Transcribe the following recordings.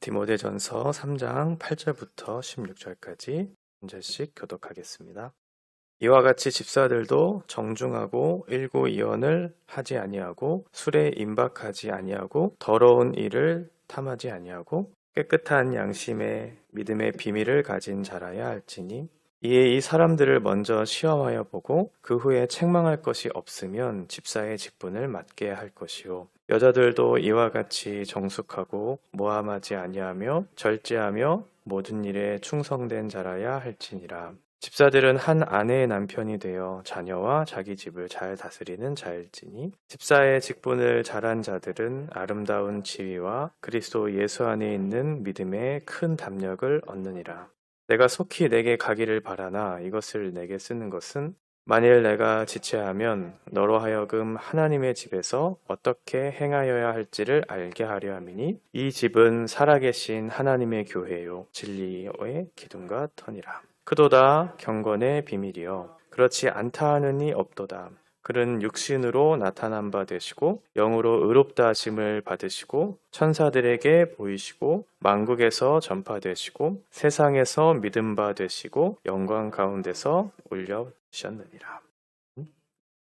디모데전서 3장 8절부터 16절까지 한 절씩 교독하겠습니다. 이와 같이 집사들도 정중하고 일구이언을 하지 아니하고 술에 임박하지 아니하고 더러운 일을 탐하지 아니하고 깨끗한 양심에 믿음의 비밀을 가진 자라야 할지니 이에 이 사람들을 먼저 시험하여 보고 그 후에 책망할 것이 없으면 집사의 직분을 맡게 할 것이요 여자들도 이와 같이 정숙하고 모함하지 아니하며 절제하며 모든 일에 충성된 자라야 할지니라. 집사들은 한 아내의 남편이 되어 자녀와 자기 집을 잘 다스리는 자일지니 집사의 직분을 잘한 자들은 아름다운 지위와 그리스도 예수 안에 있는 믿음의 큰 담력을 얻느니라. 내가 속히 내게 가기를 바라나 이것을 내게 쓰는 것은 만일 내가 지체하면 너로 하여금 하나님의 집에서 어떻게 행하여야 할지를 알게 하려 함이니 이 집은 살아계신 하나님의 교회요 진리의 기둥과 터니라. 그도다 경건의 비밀이요 그렇지 않다 하는 이 없도다. 그는 육신으로 나타난 바 되시고 영으로 의롭다 하심을 받으시고 천사들에게 보이시고 만국에서 전파되시고 세상에서 믿음 바 되시고 영광 가운데서 올려주셨느니라.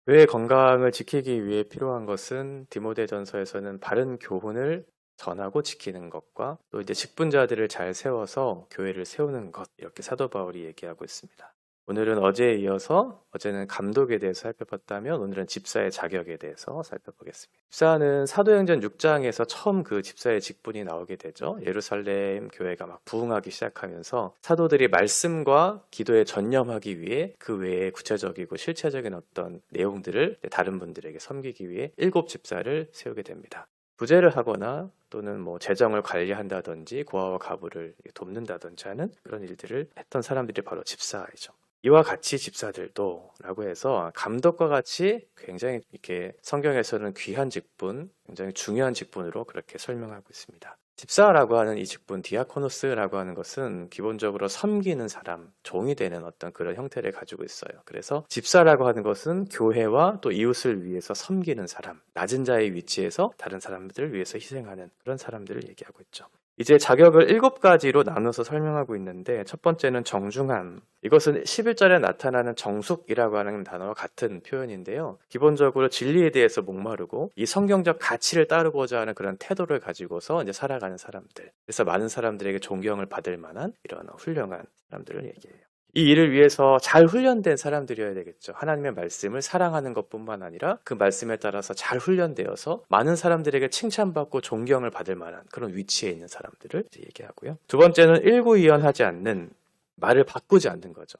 교회의 건강을 지키기 위해 필요한 것은 디모데전서에서는 바른 교훈을 전하고 지키는 것과 또 이제 직분자들을 잘 세워서 교회를 세우는 것, 이렇게 사도 바울이 얘기하고 있습니다. 오늘은 어제에 이어서 어제는 감독에 대해서 살펴봤다면 오늘은 집사의 자격에 대해서 살펴보겠습니다. 집사는 사도행전 6장에서 처음 그 집사의 직분이 나오게 되죠. 예루살렘 교회가 막 부흥하기 시작하면서 사도들이 말씀과 기도에 전념하기 위해 그 외에 구체적이고 실체적인 어떤 내용들을 다른 분들에게 섬기기 위해 7 집사를 세우게 됩니다. 부재를 하거나 또는 재정을 관리한다든지 고아와 가부를 돕는다든지 하는 그런 일들을 했던 사람들이 바로 집사이죠. 이와 같이 집사들도 라고 해서 감독과 같이 굉장히 이렇게 성경에서는 귀한 직분, 굉장히 중요한 직분으로 그렇게 설명하고 있습니다. 집사라고 하는 이 직분, 디아코노스라고 하는 것은 기본적으로 섬기는 사람, 종이 되는 어떤 그런 형태를 가지고 있어요. 그래서 집사라고 하는 것은 교회와 또 이웃을 위해서 섬기는 사람, 낮은 자의 위치에서 다른 사람들을 위해서 희생하는 그런 사람들을 얘기하고 있죠. 이제 자격을 7가지로 나눠서 설명하고 있는데 첫 번째는 정중함. 이것은 11절에 나타나는 정숙이라고 하는 단어와 같은 표현인데요. 기본적으로 진리에 대해서 목마르고 이 성경적 가치를 따르고자 하는 그런 태도를 가지고서 이제 살아가는 사람들. 그래서 많은 사람들에게 존경을 받을 만한 이런 훌륭한 사람들을 얘기해요. 이 일을 위해서 잘 훈련된 사람들이어야 되겠죠. 하나님의 말씀을 사랑하는 것뿐만 아니라 그 말씀에 따라서 잘 훈련되어서 많은 사람들에게 칭찬받고 존경을 받을 만한 그런 위치에 있는 사람들을 이제 얘기하고요. 두 번째는 일구이연하지 않는, 말을 바꾸지 않는 거죠.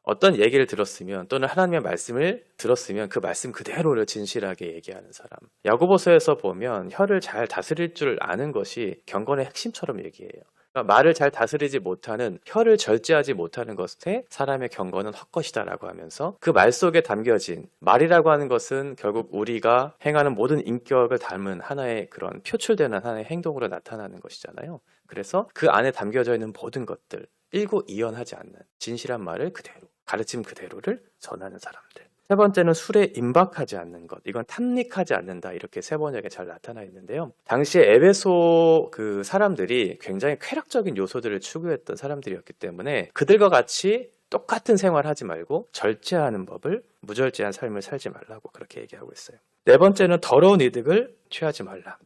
어떤 얘기를 들었으면 또는 하나님의 말씀을 들었으면 그 말씀 그대로를 진실하게 얘기하는 사람. 야고보서에서 보면 혀를 잘 다스릴 줄 아는 것이 경건의 핵심처럼 얘기해요. 그러니까 말을 잘 다스리지 못하는, 혀를 절제하지 못하는 것에 사람의 경건은 헛것이다라고 하면서 그 말 속에 담겨진 말이라고 하는 것은 결국 우리가 행하는 모든 인격을 담은 하나의 그런 표출되는 하나의 행동으로 나타나는 것이잖아요. 그래서 그 안에 담겨져 있는 모든 것들, 일구이연하지 않는 진실한 말을 그대로, 가르침 그대로를 전하는 사람들. 세 번째는 술에 임박하지 않는 것. 이건 탐닉하지 않는다. 이렇게 세 번역에 잘 나타나 있는데요. 당시에 에베소 그 사람들이 굉장히 쾌락적인 요소들을 추구했던 사람들이었기 때문에 그들과 같이 똑같은 생활하지 말고 절제하는 법을, 무절제한 삶을 살지 말라고 그렇게 얘기하고 있어요. 네 번째는 더러운 이득을 취하지 말라.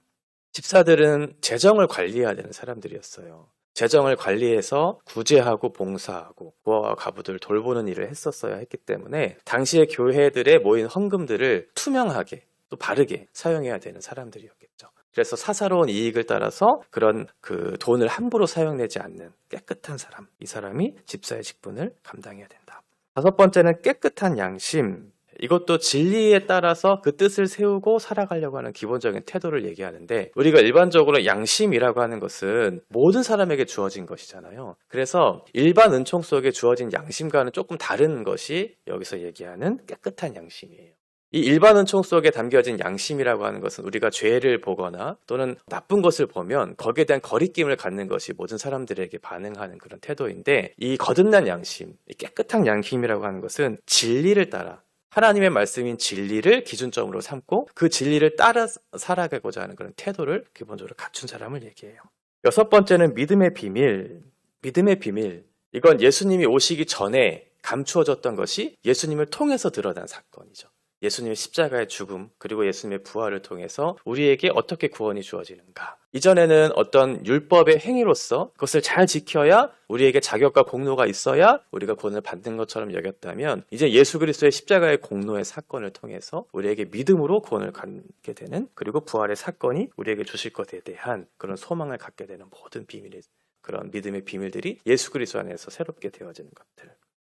집사들은 재정을 관리해야 되는 사람들이었어요. 재정을 관리해서 구제하고 봉사하고 고아와 가부들 돌보는 일을 했었어야 했기 때문에 당시의 교회들의 모인 헌금들을 투명하게 또 바르게 사용해야 되는 사람들이었겠죠. 그래서 사사로운 이익을 따라서 그런 그 돈을 함부로 사용되지 않는 깨끗한 사람, 이 사람이 집사의 직분을 감당해야 된다. 다섯 번째는 깨끗한 양심. 이것도 진리에 따라서 그 뜻을 세우고 살아가려고 하는 기본적인 태도를 얘기하는데 우리가 일반적으로 양심이라고 하는 것은 모든 사람에게 주어진 것이잖아요. 그래서 일반 은총 속에 주어진 양심과는 조금 다른 것이 여기서 얘기하는 깨끗한 양심이에요. 이 일반 은총 속에 담겨진 양심이라고 하는 것은 우리가 죄를 보거나 또는 나쁜 것을 보면 거기에 대한 거리낌을 갖는 것이 모든 사람들에게 반응하는 그런 태도인데 이 거듭난 양심, 이 깨끗한 양심이라고 하는 것은 진리를 따라 하나님의 말씀인 진리를 기준점으로 삼고 그 진리를 따라 살아가고자 하는 그런 태도를 기본적으로 갖춘 사람을 얘기해요. 여섯 번째는 믿음의 비밀. 믿음의 비밀. 이건 예수님이 오시기 전에 감추어졌던 것이 예수님을 통해서 드러난 사건이죠. 예수님의 십자가의 죽음, 그리고 예수님의 부활을 통해서 우리에게 어떻게 구원이 주어지는가. 이전에는 어떤 율법의 행위로서 그것을 잘 지켜야 우리에게 자격과 공로가 있어야 우리가 구원을 받는 것처럼 여겼다면, 이제 예수 그리스도의 십자가의 공로의 사건을 통해서 우리에게 믿음으로 구원을 갖게 되는, 그리고 부활의 사건이 우리에게 주실 것에 대한 그런 소망을 갖게 되는 모든 비밀이, 그런 믿음의 비밀들이 예수 그리스도 안에서 새롭게 되어지는 것들.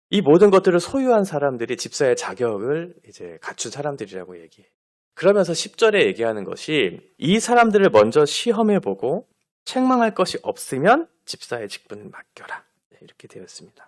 이 모든 것들을 소유한 사람들이 집사의 자격을 이제 갖춘 사람들이라고 얘기해요. 그러면서 10절에 얘기하는 것이, 이 사람들을 먼저 시험해보고 책망할 것이 없으면 집사의 직분을 맡겨라. 이렇게 되어 있습니다.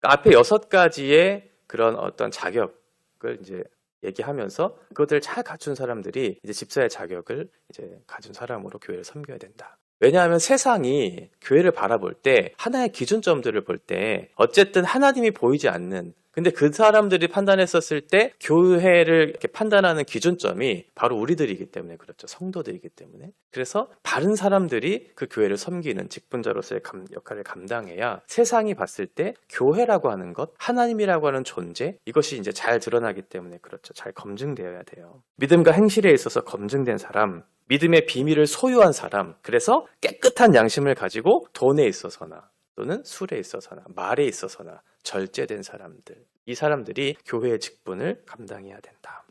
앞에 6가지의 그런 어떤 자격을 이제 얘기하면서 그것들을 잘 갖춘 사람들이 이제 집사의 자격을 이제 가진 사람으로 교회를 섬겨야 된다. 왜냐하면 세상이 교회를 바라볼 때 하나의 기준점들을 볼 때 어쨌든 하나님이 보이지 않는, 근데 그 사람들이 판단했었을 때 교회를 이렇게 판단하는 기준점이 바로 우리들이기 때문에 그렇죠. 성도들이기 때문에. 그래서 바른 사람들이 그 교회를 섬기는 직분자로서의 역할을 감당해야 세상이 봤을 때 교회라고 하는 것, 하나님이라고 하는 존재, 이것이 이제 잘 드러나기 때문에 그렇죠. 잘 검증되어야 돼요. 믿음과 행실에 있어서 검증된 사람, 믿음의 비밀을 소유한 사람, 그래서 깨끗한 양심을 가지고 돈에 있어서나 또는 술에 있어서나 말에 있어서나 절제된 사람들, 이 사람들이 교회의 직분을 감당해야 된다.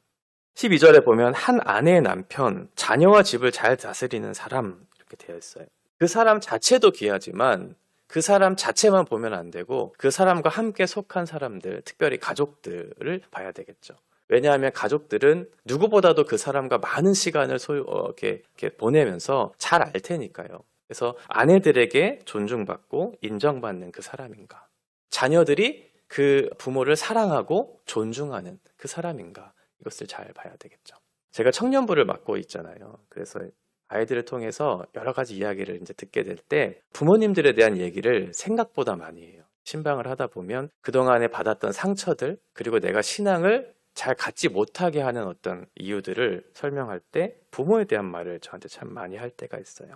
12절에 보면 한 아내의 남편, 자녀와 집을 잘 다스리는 사람, 이렇게 되어 있어요. 그 사람 자체도 귀하지만 그 사람 자체만 보면 안 되고 그 사람과 함께 속한 사람들, 특별히 가족들을 봐야 되겠죠. 왜냐하면 가족들은 누구보다도 그 사람과 많은 시간을 이렇게 보내면서 잘 알 테니까요. 그래서 아내들에게 존중받고 인정받는 그 사람인가, 자녀들이 그 부모를 사랑하고 존중하는 그 사람인가, 이것을 잘 봐야 되겠죠. 제가 청년부를 맡고 있잖아요. 그래서 아이들을 통해서 여러 가지 이야기를 이제 듣게 될 때 부모님들에 대한 얘기를 생각보다 많이 해요. 신방을 하다 보면 그동안에 받았던 상처들, 그리고 내가 신앙을 잘 갖지 못하게 하는 어떤 이유들을 설명할 때 부모에 대한 말을 저한테 참 많이 할 때가 있어요.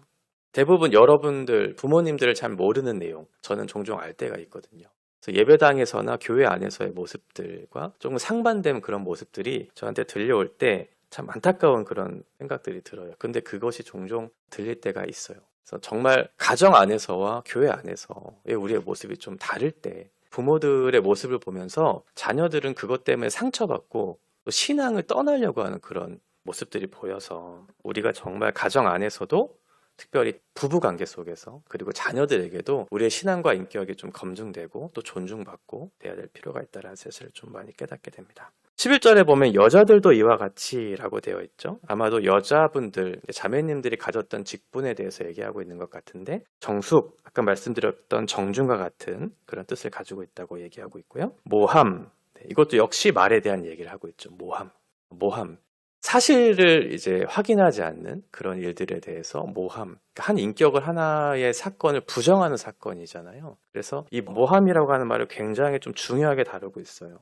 대부분 여러분들, 부모님들을 잘 모르는 내용, 저는 종종 알 때가 있거든요. 그래서 예배당에서나 교회 안에서의 모습들과 조금 상반된 그런 모습들이 저한테 들려올 때 참 안타까운 그런 생각들이 들어요. 근데 그것이 종종 들릴 때가 있어요. 그래서 정말 가정 안에서와 교회 안에서의 우리의 모습이 좀 다를 때, 부모들의 모습을 보면서 자녀들은 그것 때문에 상처받고 또 신앙을 떠나려고 하는 그런 모습들이 보여서, 우리가 정말 가정 안에서도 특별히 부부관계 속에서, 그리고 자녀들에게도 우리의 신앙과 인격이 좀 검증되고 또 존중받고 돼야 될 필요가 있다는 사실을 좀 많이 깨닫게 됩니다. 11절에 보면 여자들도 이와 같이 라고 되어 있죠. 아마도 여자분들, 자매님들이 가졌던 직분에 대해서 얘기하고 있는 것 같은데, 정숙, 아까 말씀드렸던 정중과 같은 그런 뜻을 가지고 있다고 얘기하고 있고요. 모함, 이것도 역시 말에 대한 얘기를 하고 있죠. 모함. 사실을 이제 확인하지 않는 그런 일들에 대해서 모함, 한 인격을, 하나의 사건을 부정하는 사건이잖아요. 그래서 이 모함이라고 하는 말을 굉장히 좀 중요하게 다루고 있어요.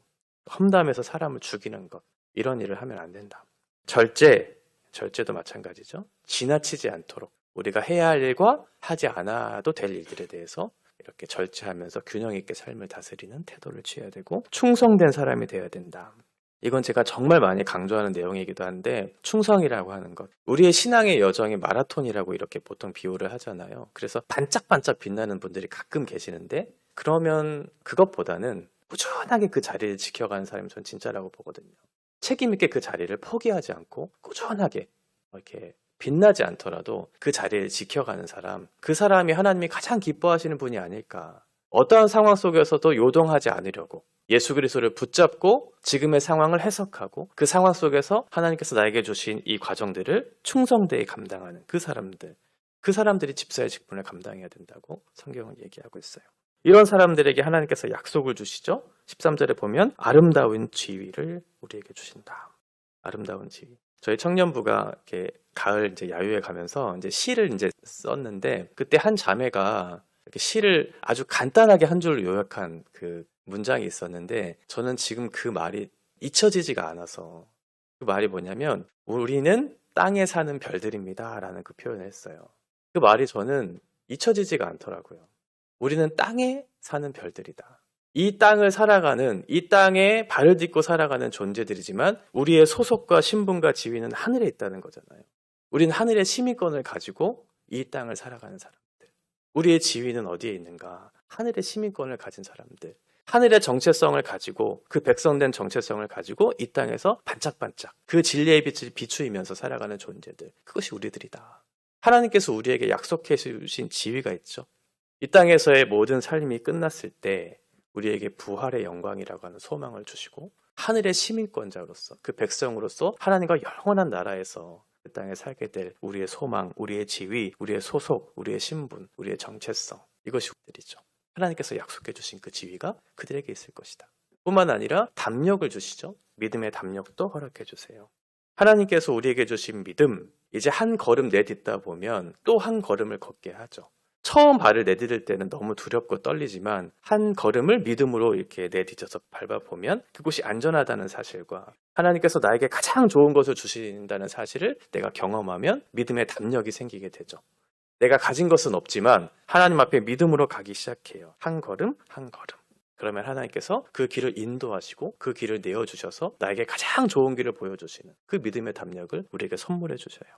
험담해서 사람을 죽이는 것, 이런 일을 하면 안 된다. 절제도 마찬가지죠. 지나치지 않도록 우리가 해야 할 일과 하지 않아도 될 일들에 대해서 이렇게 절제하면서 균형 있게 삶을 다스리는 태도를 취해야 되고, 충성된 사람이 되어야 된다. 이건 제가 정말 많이 강조하는 내용이기도 한데, 충성이라고 하는 것, 우리의 신앙의 여정이 마라톤이라고 이렇게 보통 비유를 하잖아요. 그래서 반짝반짝 빛나는 분들이 가끔 계시는데, 그러면 그것보다는 꾸준하게 그 자리를 지켜가는 사람이 전 진짜라고 보거든요. 책임 있게 그 자리를 포기하지 않고 꾸준하게 이렇게 빛나지 않더라도 그 자리를 지켜가는 사람, 그 사람이 하나님이 가장 기뻐하시는 분이 아닐까. 어떠한 상황 속에서도 요동하지 않으려고 예수 그리스도를 붙잡고 지금의 상황을 해석하고 그 상황 속에서 하나님께서 나에게 주신 이 과정들을 충성되게 감당하는 그 사람들이 집사의 직분을 감당해야 된다고 성경은 얘기하고 있어요. 이런 사람들에게 하나님께서 약속을 주시죠. 13절에 보면 아름다운 지위를 우리에게 주신다. 아름다운 지위. 저희 청년부가 이렇게 가을 이제 야유회 가면서 이제 시를 이제 썼는데, 그때 한 자매가 이렇게 시를 아주 간단하게 한 줄로 요약한 그 문장이 있었는데, 저는 지금 그 말이 잊혀지지가 않아서, 그 말이 뭐냐면 우리는 땅에 사는 별들입니다 라는 그 표현을 했어요. 그 말이 저는 잊혀지지가 않더라고요. 우리는 땅에 사는 별들이다. 이 땅을 살아가는, 이 땅에 발을 딛고 살아가는 존재들이지만 우리의 소속과 신분과 지위는 하늘에 있다는 거잖아요. 우리는 하늘의 시민권을 가지고 이 땅을 살아가는 사람들. 우리의 지위는 어디에 있는가? 하늘의 시민권을 가진 사람들. 하늘의 정체성을 가지고, 그 백성된 정체성을 가지고 이 땅에서 반짝반짝 그 진리의 빛을 비추이면서 살아가는 존재들. 그것이 우리들이다. 하나님께서 우리에게 약속해 주신 지위가 있죠. 이 땅에서의 모든 삶이 끝났을 때 우리에게 부활의 영광이라고 하는 소망을 주시고, 하늘의 시민권자로서, 그 백성으로서 하나님과 영원한 나라에서 그 땅에 살게 될 우리의 소망, 우리의 지위, 우리의 소속, 우리의 신분, 우리의 정체성, 이것이 우리들이죠. 하나님께서 약속해 주신 그 지위가 그들에게 있을 것이다. 뿐만 아니라 담력을 주시죠. 믿음의 담력도 허락해 주세요. 하나님께서 우리에게 주신 믿음, 이제 한 걸음 내딛다 보면 또 한 걸음을 걷게 하죠. 처음 발을 내디딜 때는 너무 두렵고 떨리지만 한 걸음을 믿음으로 이렇게 내디뎌서 밟아보면 그곳이 안전하다는 사실과 하나님께서 나에게 가장 좋은 것을 주신다는 사실을 내가 경험하면 믿음의 담력이 생기게 되죠. 내가 가진 것은 없지만 하나님 앞에 믿음으로 가기 시작해요. 한 걸음 한 걸음. 그러면 하나님께서 그 길을 인도하시고 그 길을 내어주셔서 나에게 가장 좋은 길을 보여주시는 그 믿음의 담력을 우리에게 선물해 주셔요.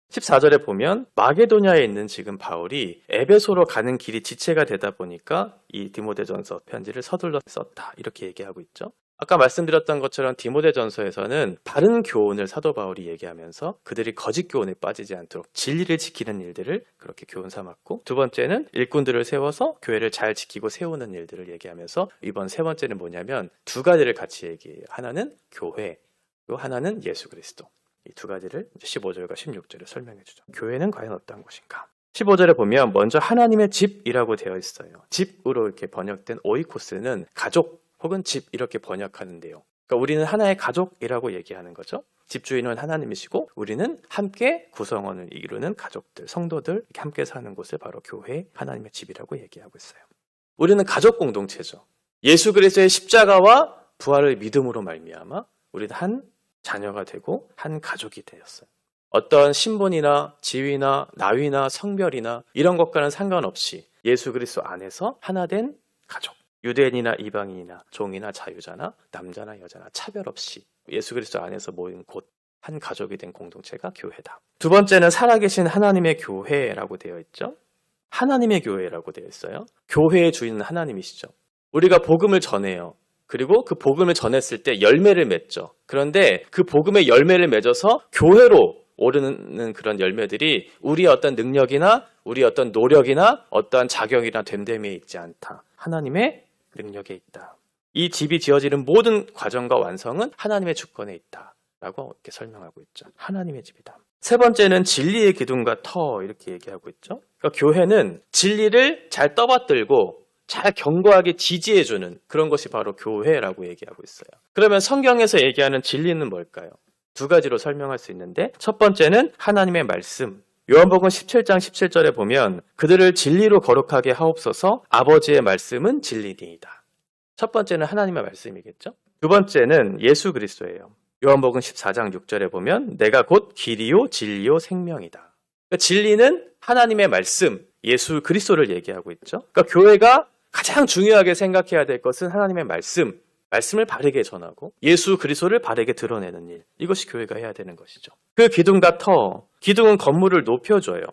14절에 보면 마게도냐에 있는 지금 바울이 에베소로 가는 길이 지체가 되다 보니까 이 디모데전서 편지를 서둘러 썼다, 이렇게 얘기하고 있죠. 아까 말씀드렸던 것처럼 디모데전서에서는 바른 교훈을 사도 바울이 얘기하면서 그들이 거짓 교훈에 빠지지 않도록 진리를 지키는 일들을 그렇게 교훈 삼았고, 두 번째는 일꾼들을 세워서 교회를 잘 지키고 세우는 일들을 얘기하면서 이번 세 번째는 뭐냐면 두 가지를 같이 얘기해요. 하나는 교회, 그리고 하나는 예수 그리스도. 이 두 가지를 15절과 16절에 설명해 주죠. 교회는 과연 어떤 곳인가? 15절에 보면 먼저 하나님의 집이라고 되어 있어요. 집으로 이렇게 번역된 오이코스는 가족 혹은 집 이렇게 번역하는데요. 그러니까 우리는 하나의 가족이라고 얘기하는 거죠. 집주인은 하나님이시고 우리는 함께 구성원을 이루는 가족들, 성도들 이렇게 함께 사는 곳을 바로 교회, 하나님의 집이라고 얘기하고 있어요. 우리는 가족 공동체죠. 예수 그리스도의 십자가와 부활을 믿음으로 말미암아 우리는 한 자녀가 되고 한 가족이 되었어요. 어떤 신분이나 지위나 나이나 성별이나 이런 것과는 상관없이 예수 그리스도 안에서 하나 된 가족. 유대인이나 이방인이나 종이나 자유자나 남자나 여자나 차별 없이 예수 그리스도 안에서 모인 곳, 한 가족이 된 공동체가 교회다. 두 번째는 살아계신 하나님의 교회라고 되어 있죠. 하나님의 교회라고 되어 있어요. 교회의 주인은 하나님이시죠. 우리가 복음을 전해요. 그리고 그 복음을 전했을 때 열매를 맺죠. 그런데 그 복음의 열매를 맺어서 교회로 오르는 그런 열매들이 우리의 어떤 능력이나 우리의 어떤 노력이나 어떠한 자격이나 됨됨이에 있지 않다. 하나님의 능력에 있다. 이 집이 지어지는 모든 과정과 완성은 하나님의 주권에 있다. 라고 이렇게 설명하고 있죠. 하나님의 집이다. 세 번째는 진리의 기둥과 터, 이렇게 얘기하고 있죠. 그러니까 교회는 진리를 잘 떠받들고 잘 견고하게 지지해주는 그런 것이 바로 교회라고 얘기하고 있어요. 그러면 성경에서 얘기하는 진리는 뭘까요? 두 가지로 설명할 수 있는데, 첫 번째는 하나님의 말씀. 요한복음 17장 17절에 보면 그들을 진리로 거룩하게 하옵소서, 아버지의 말씀은 진리니이다. 첫 번째는 하나님의 말씀이겠죠. 두 번째는 예수 그리스도예요. 요한복음 14장 6절에 보면 내가 곧 길이요 진리요 생명이다. 그러니까 진리는 하나님의 말씀, 예수 그리스도를 얘기하고 있죠. 그러니까 교회가 가장 중요하게 생각해야 될 것은 하나님의 말씀을 바르게 전하고 예수 그리스도를 바르게 드러내는 일. 이것이 교회가 해야 되는 것이죠. 그 기둥과 터, 기둥은 건물을 높여줘요.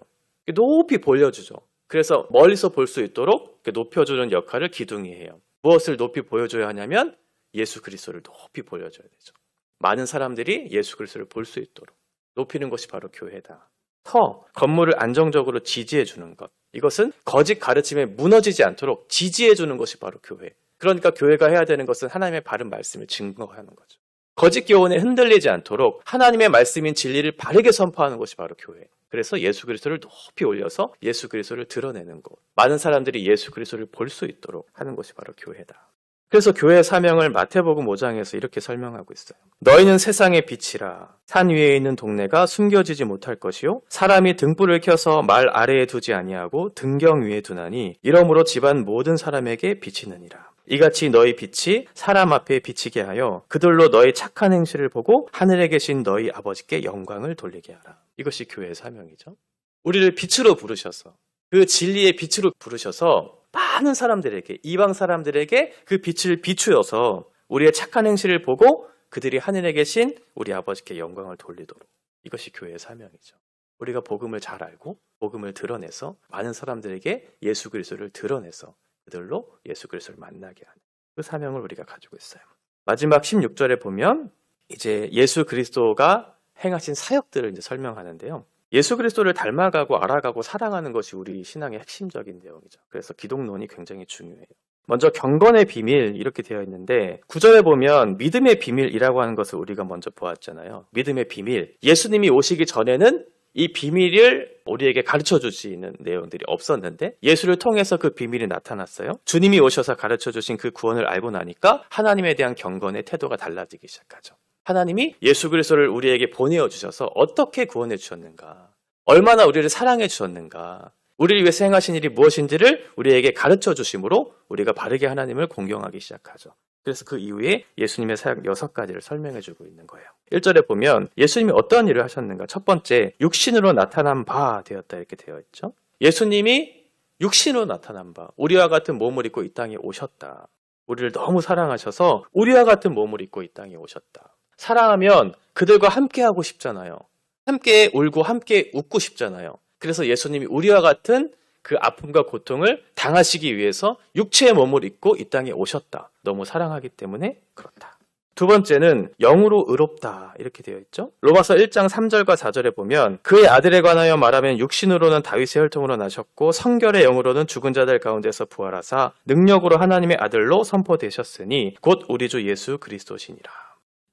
높이 보여주죠. 그래서 멀리서 볼 수 있도록 높여주는 역할을 기둥이 해요. 무엇을 높이 보여줘야 하냐면 예수 그리스도를 높이 보여줘야 되죠. 많은 사람들이 예수 그리스도를 볼 수 있도록 높이는 것이 바로 교회다. 터, 건물을 안정적으로 지지해주는 것. 이것은 거짓 가르침에 무너지지 않도록 지지해주는 것이 바로 교회. 그러니까 교회가 해야 되는 것은 하나님의 바른 말씀을 증거하는 거죠. 거짓 교훈에 흔들리지 않도록 하나님의 말씀인 진리를 바르게 선포하는 것이 바로 교회. 그래서 예수 그리스도를 높이 올려서 예수 그리스도를 드러내는 것. 많은 사람들이 예수 그리스도를 볼 수 있도록 하는 것이 바로 교회다. 그래서 교회의 사명을 마태복음 5장에서 이렇게 설명하고 있어요. 너희는 세상의 빛이라. 산 위에 있는 동네가 숨겨지지 못할 것이요 사람이 등불을 켜서 말 아래에 두지 아니하고 등경 위에 두나니 이러므로 집안 모든 사람에게 비치느니라. 이같이 너희 빛이 사람 앞에 비치게 하여 그들로 너희 착한 행실을 보고 하늘에 계신 너희 아버지께 영광을 돌리게 하라. 이것이 교회의 사명이죠. 우리를 빛으로 부르셔서 그 진리의 빛으로 부르셔서 많은 사람들에게, 이방 사람들에게 그 빛을 비추어서 우리의 착한 행실을 보고 그들이 하늘에 계신 우리 아버지께 영광을 돌리도록. 이것이 교회의 사명이죠. 우리가 복음을 잘 알고 복음을 드러내서 많은 사람들에게 예수 그리스도를 드러내서 그들로 예수 그리스도를 만나게 하는 그 사명을 우리가 가지고 있어요. 마지막 16절에 보면 이제 예수 그리스도가 행하신 사역들을 이제 설명하는데요. 예수 그리스도를 닮아가고 알아가고 사랑하는 것이 우리 신앙의 핵심적인 내용이죠. 그래서 기독론이 굉장히 중요해요. 먼저 경건의 비밀 이렇게 되어 있는데 9절에 보면 믿음의 비밀이라고 하는 것을 우리가 먼저 보았잖아요. 믿음의 비밀. 예수님이 오시기 전에는 이 비밀을 우리에게 가르쳐 주시는 내용들이 없었는데 예수를 통해서 그 비밀이 나타났어요. 주님이 오셔서 가르쳐 주신 그 구원을 알고 나니까 하나님에 대한 경건의 태도가 달라지기 시작하죠. 하나님이 예수 그리스도를 우리에게 보내어 주셔서 어떻게 구원해 주셨는가, 얼마나 우리를 사랑해 주셨는가, 우리를 위해서 행하신 일이 무엇인지를 우리에게 가르쳐 주심으로 우리가 바르게 하나님을 공경하기 시작하죠. 그래서 그 이후에 예수님의 사역 6가지를 설명해 주고 있는 거예요. 1절에 보면 예수님이 어떤 일을 하셨는가. 첫 번째, 육신으로 나타난 바 되었다 이렇게 되어 있죠. 예수님이 육신으로 나타난 바, 우리와 같은 몸을 입고 이 땅에 오셨다. 우리를 너무 사랑하셔서 우리와 같은 몸을 입고 이 땅에 오셨다. 사랑하면 그들과 함께 하고 싶잖아요. 함께 울고 함께 웃고 싶잖아요. 그래서 예수님이 우리와 같은 그 아픔과 고통을 당하시기 위해서 육체의 몸을 입고 이 땅에 오셨다. 너무 사랑하기 때문에 그렇다. 두 번째는 영으로 의롭다 이렇게 되어 있죠. 로마서 1장 3절과 4절에 보면 그의 아들에 관하여 말하면 육신으로는 다윗의 혈통으로 나셨고 성결의 영으로는 죽은 자들 가운데서 부활하사 능력으로 하나님의 아들로 선포되셨으니 곧 우리 주 예수 그리스도시니라.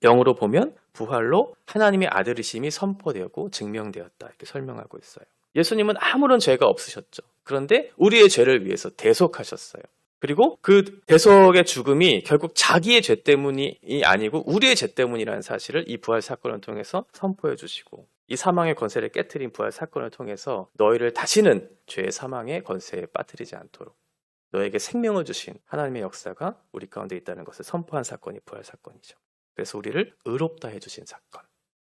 영으로 보면 부활로 하나님의 아들이심이 선포되었고 증명되었다 이렇게 설명하고 있어요. 예수님은 아무런 죄가 없으셨죠. 그런데 우리의 죄를 위해서 대속하셨어요. 그리고 그 대속의 죽음이 결국 자기의 죄 때문이 아니고 우리의 죄 때문이라는 사실을 이 부활 사건을 통해서 선포해 주시고 이 사망의 권세를 깨트린 부활 사건을 통해서 너희를 다시는 죄의 사망의 권세에 빠뜨리지 않도록 너에게 생명을 주신 하나님의 역사가 우리 가운데 있다는 것을 선포한 사건이 부활 사건이죠. 그래서 우리를 의롭다 해주신 사건.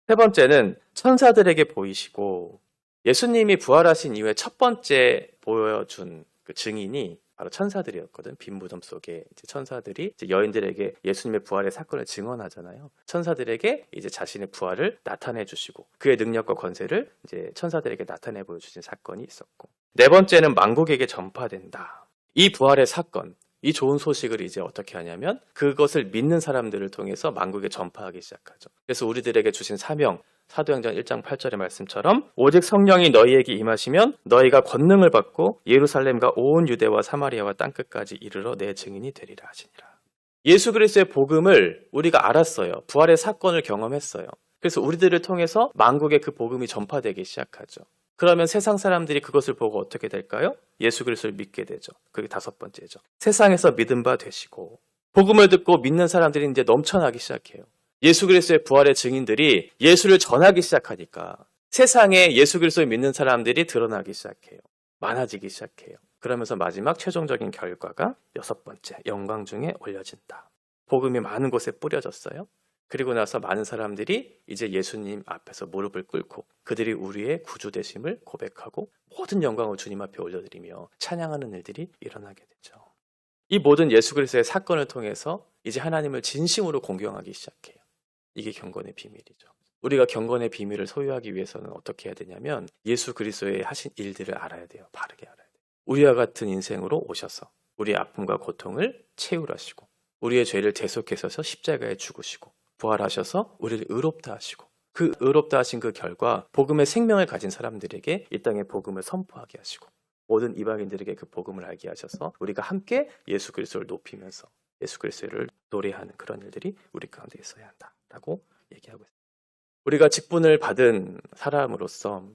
세 번째는 천사들에게 보이시고 예수님이 부활하신 이후에 첫 번째 보여준 그 증인이 바로 천사들이었거든. 빈 무덤 속에 이제 천사들이 이제 여인들에게 예수님의 부활의 사건을 증언하잖아요. 천사들에게 이제 자신의 부활을 나타내 주시고 그의 능력과 권세를 이제 천사들에게 나타내 보여주신 사건이 있었고, 네 번째는 만국에게 전파된다. 이 부활의 사건, 이 좋은 소식을 이제 어떻게 하냐면 그것을 믿는 사람들을 통해서 만국에 전파하기 시작하죠. 그래서 우리들에게 주신 사명, 사도행전 1장 8절의 말씀처럼 오직 성령이 너희에게 임하시면 너희가 권능을 받고 예루살렘과 온 유대와 사마리아와 땅끝까지 이르러 내 증인이 되리라 하시니라. 예수 그리스도의 복음을 우리가 알았어요. 부활의 사건을 경험했어요. 그래서 우리들을 통해서 만국에 그 복음이 전파되기 시작하죠. 그러면 세상 사람들이 그것을 보고 어떻게 될까요? 예수 그리스도를 믿게 되죠. 그게 다섯 번째죠. 세상에서 믿음 바 되시고 복음을 듣고 믿는 사람들이 이제 넘쳐나기 시작해요. 예수 그리스도의 부활의 증인들이 예수를 전하기 시작하니까 세상에 예수 그리스도를 믿는 사람들이 드러나기 시작해요. 많아지기 시작해요. 그러면서 마지막 최종적인 결과가 여섯 번째, 영광 중에 올려진다. 복음이 많은 곳에 뿌려졌어요. 그리고 나서 많은 사람들이 이제 예수님 앞에서 무릎을 꿇고 그들이 우리의 구주 되심을 고백하고 모든 영광을 주님 앞에 올려드리며 찬양하는 일들이 일어나게 되죠. 이 모든 예수 그리스도의 사건을 통해서 이제 하나님을 진심으로 공경하기 시작해요. 이게 경건의 비밀이죠. 우리가 경건의 비밀을 소유하기 위해서는 어떻게 해야 되냐면 예수 그리스도의 하신 일들을 알아야 돼요. 바르게 알아야 돼요. 우리와 같은 인생으로 오셔서 우리의 아픔과 고통을 채울하시고 우리의 죄를 대속해서 십자가에 죽으시고 부활하셔서 우리를 의롭다 하시고 그 의롭다 하신 그 결과 복음의 생명을 가진 사람들에게 이 땅에 복음을 선포하게 하시고 모든 이방인들에게 그 복음을 알게 하셔서 우리가 함께 예수 그리스도를 높이면서 예수 그리스도를 노래하는 그런 일들이 우리 가운데 있어야 한다라고 얘기하고 있습니다. 우리가 직분을 받은 사람으로서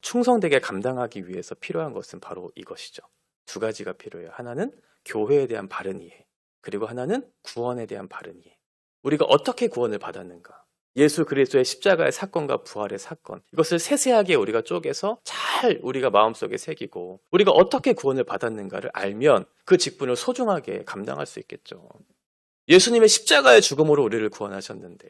충성되게 감당하기 위해서 필요한 것은 바로 이것이죠. 두 가지가 필요해요. 하나는 교회에 대한 바른 이해, 그리고 하나는 구원에 대한 바른 이해. 우리가 어떻게 구원을 받았는가? 예수 그리스도의 십자가의 사건과 부활의 사건, 이것을 세세하게 우리가 쪼개서 잘 우리가 마음속에 새기고 우리가 어떻게 구원을 받았는가를 알면 그 직분을 소중하게 감당할 수 있겠죠. 예수님의 십자가의 죽음으로 우리를 구원하셨는데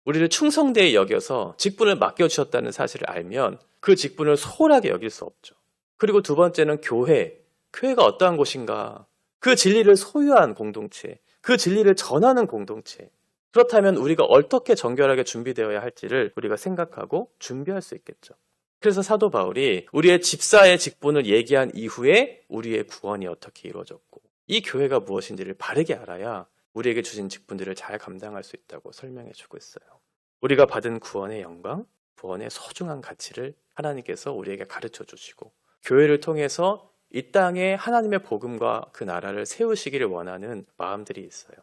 우리를 충성되이 여겨서 직분을 맡겨주셨다는 사실을 알면 그 직분을 소홀하게 여길 수 없죠. 그리고 두 번째는 교회. 교회가 어떠한 곳인가? 그 진리를 소유한 공동체, 그 진리를 전하는 공동체. 그렇다면 우리가 어떻게 정결하게 준비되어야 할지를 우리가 생각하고 준비할 수 있겠죠. 그래서 사도 바울이 우리의 집사의 직분을 얘기한 이후에 우리의 구원이 어떻게 이루어졌고 이 교회가 무엇인지를 바르게 알아야 우리에게 주신 직분들을 잘 감당할 수 있다고 설명해 주고 있어요. 우리가 받은 구원의 영광, 구원의 소중한 가치를 하나님께서 우리에게 가르쳐 주시고 교회를 통해서 이 땅에 하나님의 복음과 그 나라를 세우시기를 원하는 마음들이 있어요.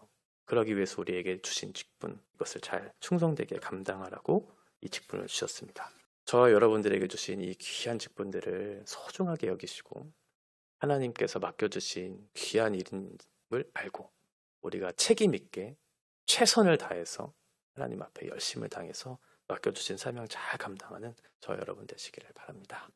그러기 위해서 우리에게 주신 직분, 이것을 잘 충성되게 감당하라고 이 직분을 주셨습니다. 저와 여러분들에게 주신 이 귀한 직분들을 소중하게 여기시고 하나님께서 맡겨주신 귀한 일임을 알고 우리가 책임 있게 최선을 다해서 하나님 앞에 열심을 당해서 맡겨주신 사명 잘 감당하는 저 여러분 되시기를 바랍니다.